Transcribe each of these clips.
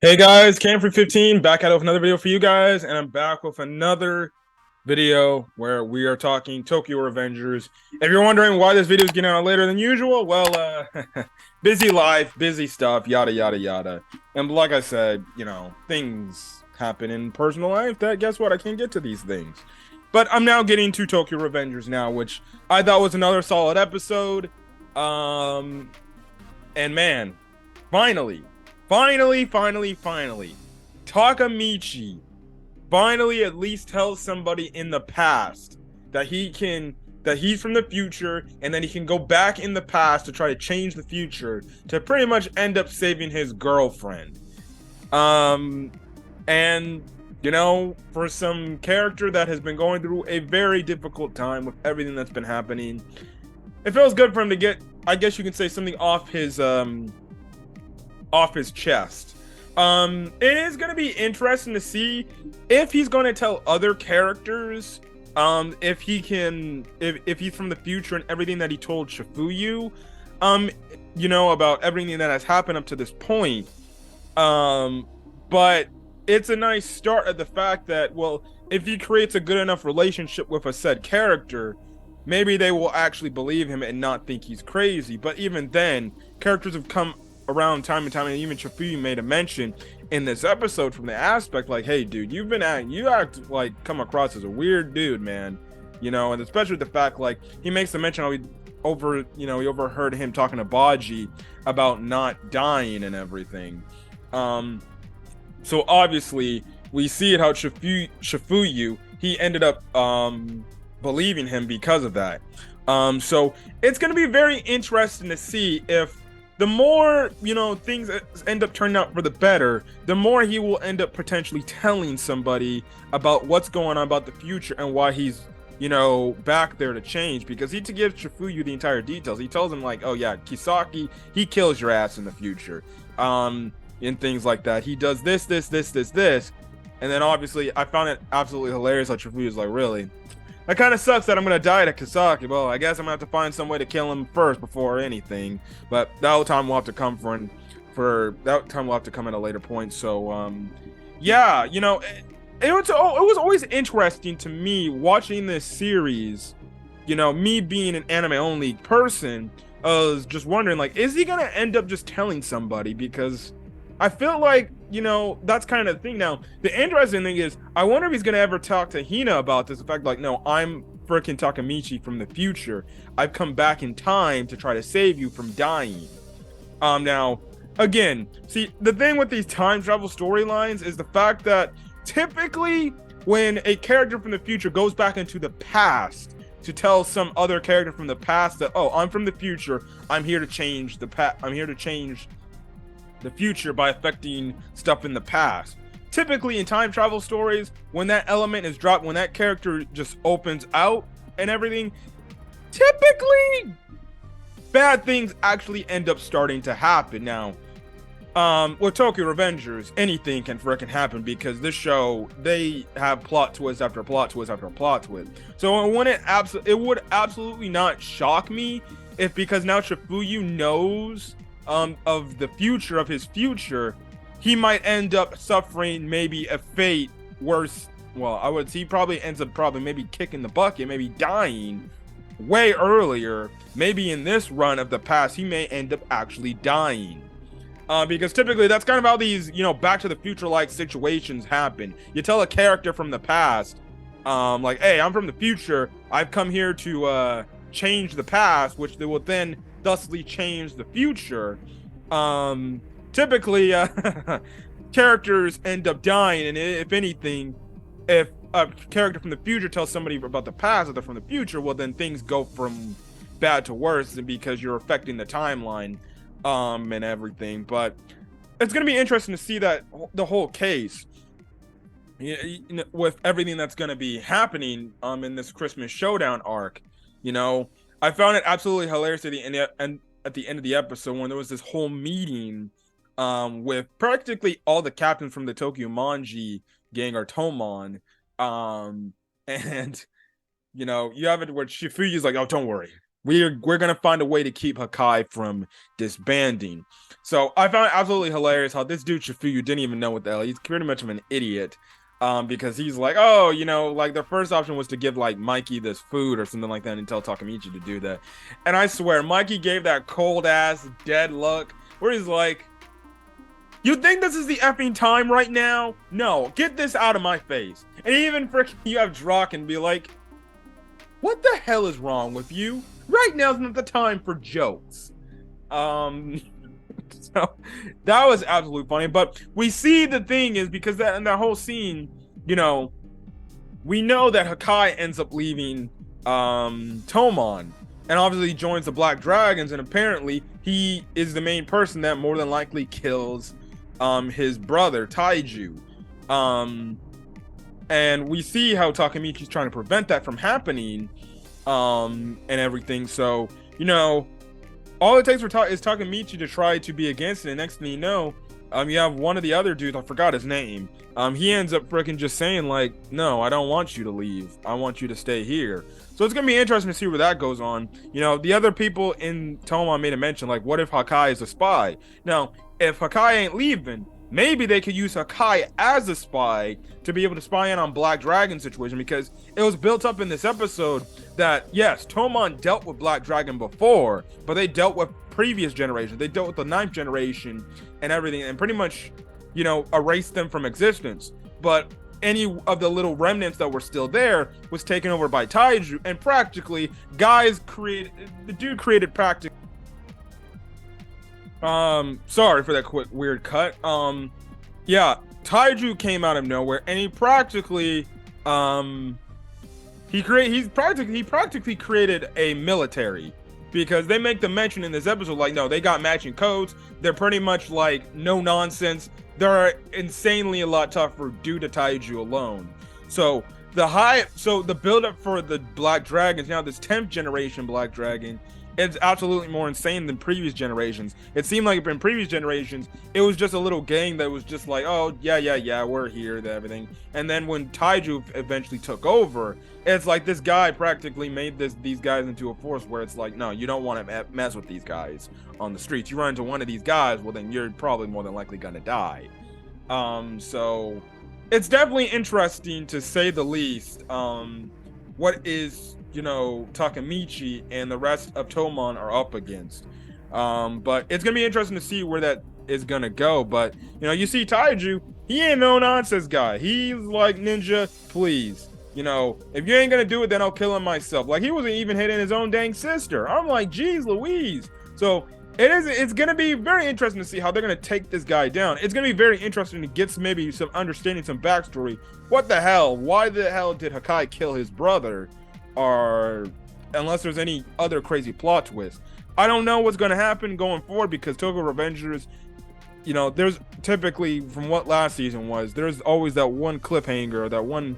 Hey guys, Cam for 15 back out with another video for you guys, and I'm back with another video where we are talking Tokyo Revengers. If you're wondering why this video is getting out later than usual, well, busy life, busy stuff, yada yada yada. And like I said, things happen in personal life that guess what, I can't get to these things. But I'm now getting to Tokyo Revengers now, which I thought was another solid episode. And man, finally, finally, Takemichi finally at least tells somebody in the past that he's from the future, and then he can go back in the past to try to change the future to pretty much end up saving his girlfriend. And for some character that has been going through a very difficult time with everything that's been happening, it feels good for him to get, I guess you can say, something off his chest. It is going to be interesting to see if he's going to tell other characters, if he's from the future and everything that he told Chifuyu, about everything that has happened up to this point. But it's a nice start at the fact that, well, if he creates a good enough relationship with a said character, maybe they will actually believe him and not think he's crazy. But even then, characters have come around time and time, and even Chifuyu made a mention in this episode from the aspect like, hey dude, you act like come across as a weird dude, man. And especially the fact, like, he makes the mention how he overheard him talking to Baji about not dying and everything. So obviously we see it how Chifuyu, he ended up believing him because of that. So it's going to be very interesting to see if the more, things end up turning out for the better, the more he will end up potentially telling somebody about what's going on about the future and why he's, back there to change. Because he gives Chifuyu the entire details. He tells him, like, oh yeah, Kisaki, he kills your ass in the future. And things like that. He does this. And then obviously I found it absolutely hilarious how Chifuyu's like, really? That kind of sucks that I'm going to die to Kisaki. Well, I guess I'm going to have to find some way to kill him first before anything. But that time will have to come at a later point. So, yeah, it was always interesting to me watching this series. Me being an anime only person, I was just wondering, like, is he going to end up just telling somebody? Because I feel like, that's kind of the thing. Now, the interesting thing is, I wonder if he's going to ever talk to Hina about this. The fact, like, no, I'm freaking Takemichi from the future. I've come back in time to try to save you from dying. Now, again, see, the thing with these time travel storylines is the fact that typically when a character from the future goes back into the past to tell some other character from the past that, oh, I'm from the future, I'm here to change the future by affecting stuff in the past. Typically in time travel stories, when that element is dropped, when that character just opens out and everything, typically bad things actually end up starting to happen. Now, with Tokyo Revengers, anything can frickin' happen because this show, they have plot twist after plot twist after plot twist. So it would absolutely not shock me if, because now Chifuyu knows of the future of his future, he might end up suffering maybe a fate worse. Well, I would say he probably ends up maybe kicking the bucket, maybe dying way earlier. Maybe in this run of the past, he may end up actually dying. Because typically that's kind of how these, Back to the Future like situations happen. You tell a character from the past, like, hey, I'm from the future. I've come here to change the past, which they will then thusly change the future. Typically, characters end up dying, and if anything, if a character from the future tells somebody about the past that they're from the future, well, then things go from bad to worse because you're affecting the timeline, and everything. But it's gonna be interesting to see that the whole case, with everything that's gonna be happening, in this Christmas Showdown arc. I found it absolutely hilarious at the end of the episode when there was this whole meeting with practically all the captains from the Tokyo Manji gang or Tomon. And you have it where Shifuyu's like, oh, don't worry. we're gonna find a way to keep Hakai from disbanding. So I found it absolutely hilarious how this dude Chifuyu didn't even know what the hell. He's pretty much of an idiot. Because he's like, oh, like the first option was to give like Mikey this food or something like that and tell Takemichi to do that. And I swear, Mikey gave that cold ass dead look where he's like, you think this is the effing time right now? No, get this out of my face. And even freaking you have Drock and be like, what the hell is wrong with you? Right now's not the time for jokes. So that was absolutely funny. But we see the thing is because that in that whole scene, we know that Hakai ends up leaving Tomon and obviously joins the Black Dragons, and apparently he is the main person that more than likely kills his brother Taiju. And we see how Takemichi's trying to prevent that from happening and everything. So all it takes is Takemichi to try to be against it, and next thing you know, you have one of the other dudes, I forgot his name, he ends up freaking just saying like, no, I don't want you to leave, I want you to stay here. So it's gonna be interesting to see where that goes on. The other people in Tomon made a mention like, what if Hakai is a spy? Now, if Hakai ain't leaving, maybe they could use Hakai as a spy to be able to spy in on Black Dragon situation, because it was built up in this episode that, yes, Tomon dealt with Black Dragon before, but they dealt with previous generations. They dealt with the 9th generation and everything, and pretty much, erased them from existence. But any of the little remnants that were still there was taken over by Taiju, and practically, the dude created practically. Sorry for that quick weird cut. Yeah, Taiju came out of nowhere, and he practically, he practically created a military, because they make the mention in this episode like, no, they got matching codes. They're pretty much like no nonsense. They're insanely a lot tougher due to Taiju alone. So the build up for the Black Dragons, now this 10th generation Black Dragon, it's absolutely more insane than previous generations. It seemed like in previous generations, it was just a little gang that was just like, oh, yeah, we're here, and everything. And then when Taiju eventually took over, it's like this guy practically made these guys into a force where it's like, no, you don't want to mess with these guys on the streets. You run into one of these guys, well, then you're probably more than likely gonna die. So it's definitely interesting to say the least. What is Takemichi and the rest of Tomon are up against. But it's gonna be interesting to see where that is gonna go. But you see Taiju, he ain't no nonsense guy. He's like, ninja, please. If you ain't gonna do it, then I'll kill him myself. Like, he wasn't even hitting his own dang sister. I'm like, geez Louise. So it's gonna be very interesting to see how they're gonna take this guy down. It's gonna be very interesting to get maybe some understanding, some backstory. What the hell? Why the hell did Hakai kill his brother? Or unless there's any other crazy plot twist. I don't know what's going to happen going forward, because Tokyo Revengers, there's typically, from what last season was, there's always that one cliffhanger, that one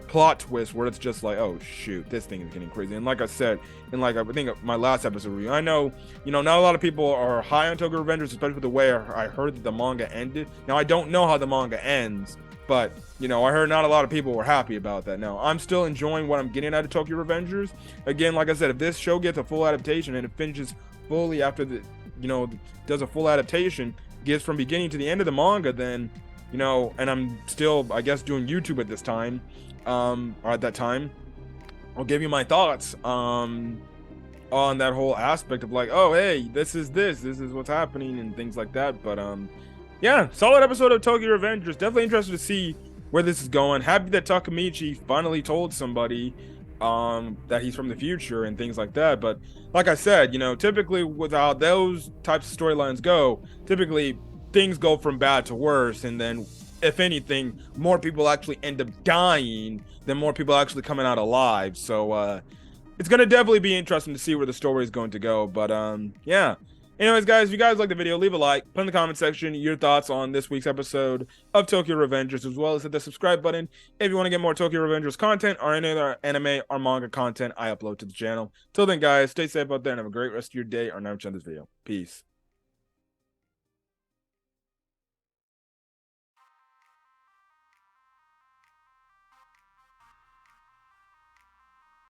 plot twist where it's just like, oh shoot, this thing is getting crazy. And like I said, in like I think my last episode review, I know, not a lot of people are high on Tokyo Revengers, especially with the way I heard that the manga ended. Now I don't know how the manga ends, but I heard not a lot of people were happy about that. Now, I'm still enjoying what I'm getting out of Tokyo Revengers. Again, like I said, if this show gets a full adaptation and it finishes fully after does a full adaptation, gets from beginning to the end of the manga, then, and I'm still, I guess, doing YouTube at this time, or at that time, I'll give you my thoughts on that whole aspect of like, oh, hey, this is what's happening and things like that. But, yeah, solid episode of Tokyo Revengers. Definitely interested to see where this is going. Happy that Takemichi finally told somebody that he's from the future and things like that. But like I said, typically with how those types of storylines go, typically things go from bad to worse. And then, if anything, more people actually end up dying than more people actually coming out alive. So it's going to definitely be interesting to see where the story is going to go. But yeah. Anyways, guys, if you guys like the video, leave a like, put in the comment section your thoughts on this week's episode of Tokyo Revengers, as well as hit the subscribe button if you want to get more Tokyo Revengers content or any other anime or manga content I upload to the channel. Till then, guys, stay safe out there and have a great rest of your day or night on this video. Peace.